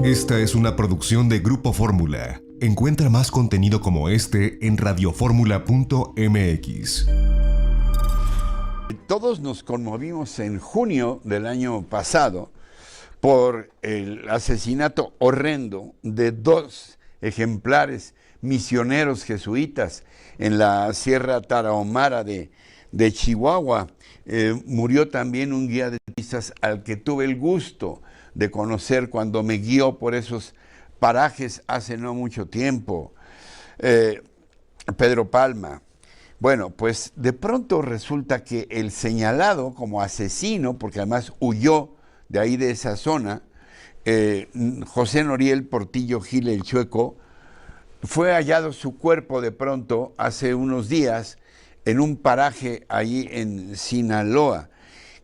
Esta es una producción de Grupo Fórmula. Encuentra más contenido como este en radioformula.mx. Todos nos conmovimos en junio del año pasado por el asesinato horrendo de 2 ejemplares misioneros jesuitas en la Sierra Tarahumara de Chihuahua. Murió también un guía de turistas al que tuve el gusto de conocer cuando me guió por esos parajes hace no mucho tiempo, Pedro Palma. Bueno, pues de pronto resulta que el señalado como asesino, porque además huyó de ahí de esa zona, José Noriel Portillo Gil el Chueco, fue hallado su cuerpo de pronto hace unos días en un paraje ahí en Sinaloa.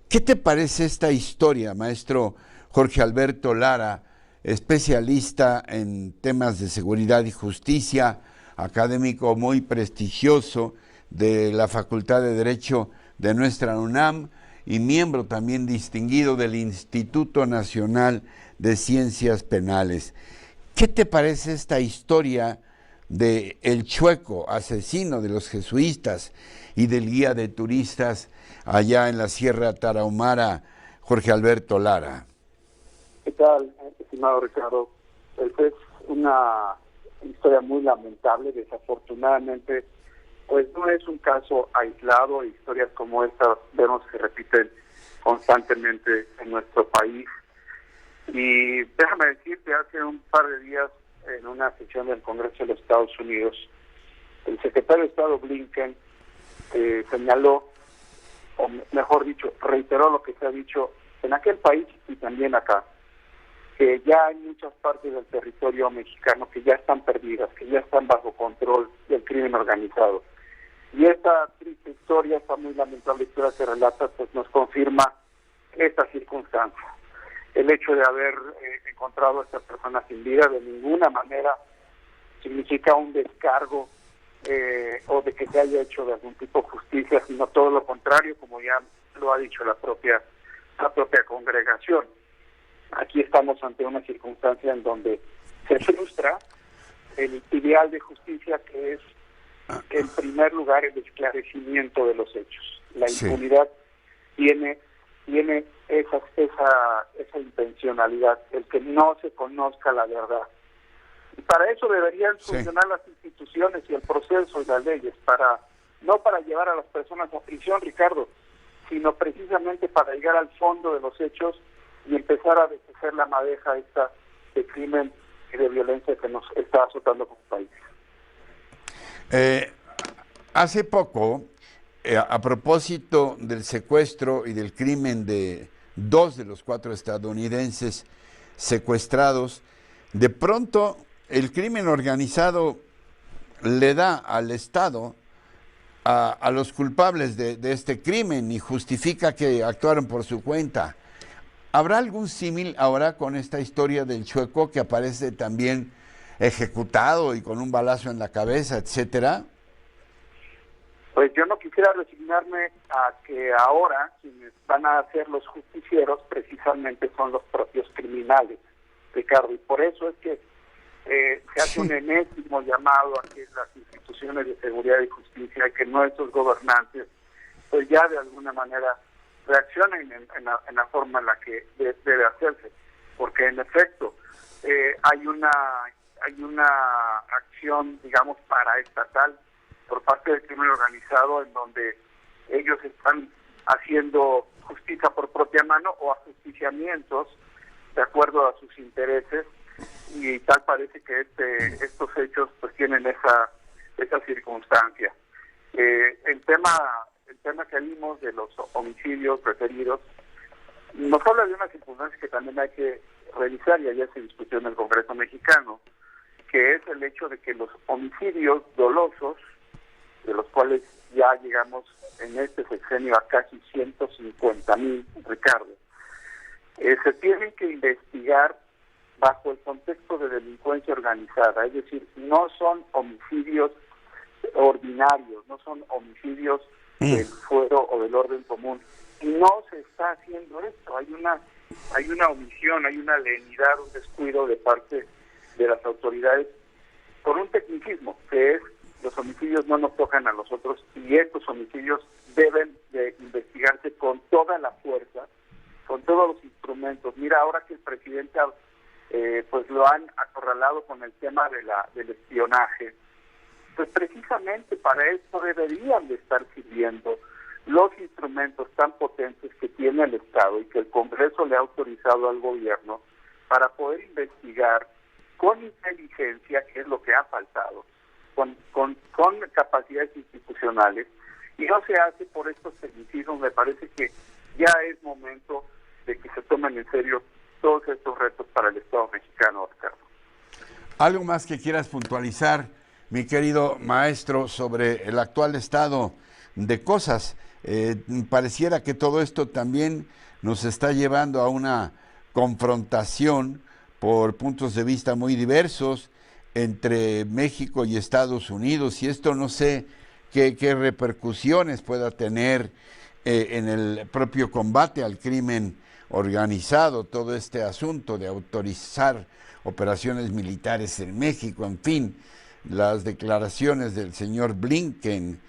¿Qué te parece esta historia, maestro Jorge Alberto Lara, especialista en temas de seguridad y justicia, académico muy prestigioso de la Facultad de Derecho de nuestra UNAM y miembro también distinguido del Instituto Nacional de Ciencias Penales? ¿Qué te parece esta historia de el Chueco, asesino de los jesuitas y del guía de turistas allá en la Sierra Tarahumara, Jorge Alberto Lara? ¿Qué tal, estimado Ricardo? Pues es una historia muy lamentable. Desafortunadamente, pues no es un caso aislado. Historias como esta vemos que repiten constantemente en nuestro país. Y déjame decirte, hace un par de días, en una sesión del Congreso de los Estados Unidos, el secretario de Estado Blinken señaló, o mejor dicho, reiteró lo que se ha dicho en aquel país y también acá, que ya hay muchas partes del territorio mexicano que ya están perdidas, que ya están bajo control del crimen organizado. Y esta triste historia, esta muy lamentable historia que relata, pues nos confirma esta circunstancia. El hecho de haber encontrado a esta persona sin vida de ninguna manera significa un descargo o de que se haya hecho de algún tipo de justicia, sino todo lo contrario, como ya lo ha dicho la propia congregación. Aquí estamos ante una circunstancia en donde se frustra el ideal de justicia, que es, en primer lugar, el esclarecimiento de los hechos. La impunidad tiene esa intencionalidad, el que no se conozca la verdad. Y para eso deberían funcionar las instituciones y el proceso y las leyes, no para llevar a las personas a prisión, Ricardo, sino precisamente para llegar al fondo de los hechos y empezar a deshacer la madeja esta de crimen y de violencia que nos está azotando como país. Hace poco, a propósito del secuestro y del crimen de 2 de los 4 estadounidenses secuestrados, de pronto el crimen organizado le da al Estado a los culpables de este crimen y justifica que actuaron por su cuenta. ¿Habrá algún símil ahora con esta historia del Chueco, que aparece también ejecutado y con un balazo en la cabeza, etcétera? Pues yo no quisiera resignarme a que ahora quienes van a ser los justicieros precisamente son los propios criminales, Ricardo, y por eso es que se hace un enésimo llamado a que las instituciones de seguridad y justicia, que nuestros gobernantes, pues ya de alguna manera reaccionen en la forma en la que debe hacerse, porque en efecto hay una acción, digamos, paraestatal por parte del crimen organizado, en donde ellos están haciendo justicia por propia mano o ajusticiamientos de acuerdo a sus intereses, y tal parece que estos hechos pues tienen esa circunstancia. El tema que vimos de los homicidios referidos nos habla de una circunstancia que también hay que revisar, y ayer se discutió en el Congreso mexicano, que es el hecho de que los homicidios dolosos, de los cuales ya llegamos en este sexenio a casi 150,000, Ricardo, se tienen que investigar bajo el contexto de delincuencia organizada, es decir, no son homicidios ordinarios, no son homicidios del fuero o del orden común. Y no se está haciendo esto. Hay una hay una omisión, hay una lenidad, un descuido de parte de las autoridades por un tecnicismo, que es los homicidios no nos tocan a nosotros y estos homicidios deben de investigarse con toda la fuerza, con todos los instrumentos. Mira, ahora que el presidente pues lo han acorralado con el tema del espionaje, pues precisamente para esto deberían de estar sirviendo los instrumentos tan potentes que tiene el Estado y que el Congreso le ha autorizado al gobierno para poder investigar con inteligencia, que es lo que ha faltado, con capacidades institucionales, y no se hace por estos tecnicismos. Me parece que ya es momento de que se tomen en serio todos estos retos para el Estado mexicano, Ricardo. ¿Algo más que quieras puntualizar, mi querido maestro, sobre el actual estado de cosas? Pareciera que todo esto también nos está llevando a una confrontación por puntos de vista muy diversos entre México y Estados Unidos, y esto no sé qué repercusiones pueda tener en el propio combate al crimen organizado, todo este asunto de autorizar operaciones militares en México, en fin, las declaraciones del señor Blinken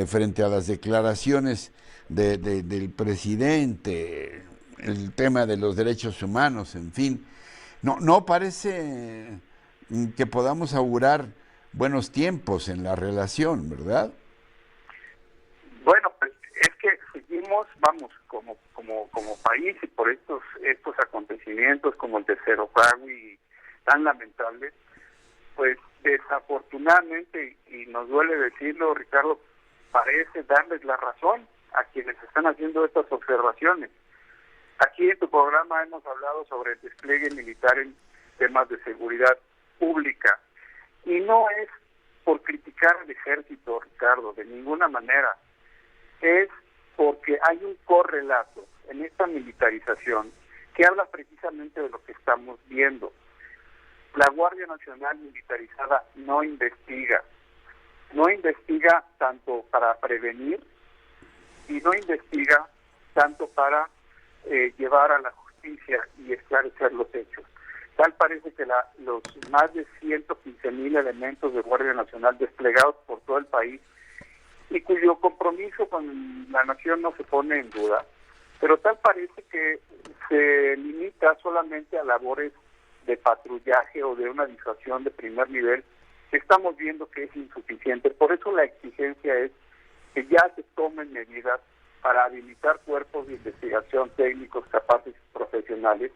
frente a las declaraciones del presidente, el tema de los derechos humanos, en fin. No parece que podamos augurar buenos tiempos en la relación, ¿verdad? Bueno, pues es que seguimos, vamos, como país, y por estos acontecimientos como el de Cerro Pragui tan lamentables, pues desafortunadamente, y nos duele decirlo, Ricardo, parece darles la razón a quienes están haciendo estas observaciones. Aquí en tu programa hemos hablado sobre el despliegue militar en temas de seguridad pública, y no es por criticar al ejército, Ricardo, de ninguna manera, es porque hay un correlato en esta militarización que habla precisamente de lo que estamos viendo. La Guardia Nacional militarizada no investiga tanto para prevenir y no investiga tanto para llevar a la justicia y esclarecer los hechos. Tal parece que los más de 115,000 elementos de Guardia Nacional desplegados por todo el país y cuyo compromiso con la nación no se pone en duda, pero tal parece que se limita solamente a labores de patrullaje o de una disuasión de primer nivel, que estamos viendo que es insuficiente. Por eso la exigencia es que ya se tomen medidas para habilitar cuerpos de investigación técnicos capaces y profesionales,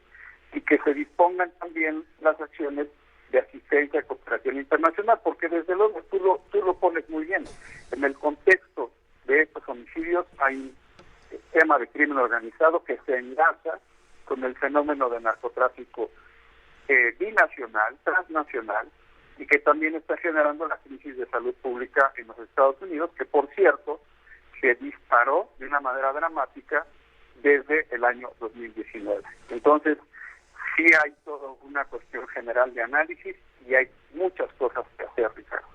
y que se dispongan también las acciones de asistencia y cooperación internacional, porque desde luego tú lo pones muy bien. En el contexto de estos homicidios hay un tema de crimen organizado que se enlaza con el fenómeno de narcotráfico binacional, transnacional, y que también está generando la crisis de salud pública en los Estados Unidos, que por cierto se disparó de una manera dramática desde el año 2019. Entonces, sí hay toda una cuestión general de análisis y hay muchas cosas que hacer, Ricardo.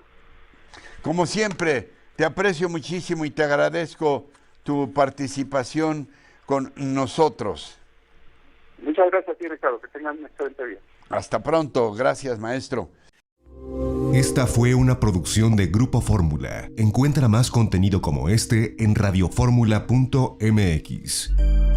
Como siempre, te aprecio muchísimo y te agradezco tu participación con nosotros. Muchas gracias a ti, Ricardo. Que tengan un excelente día. Hasta pronto. Gracias, maestro. Esta fue una producción de Grupo Fórmula. Encuentra más contenido como este en radioformula.mx.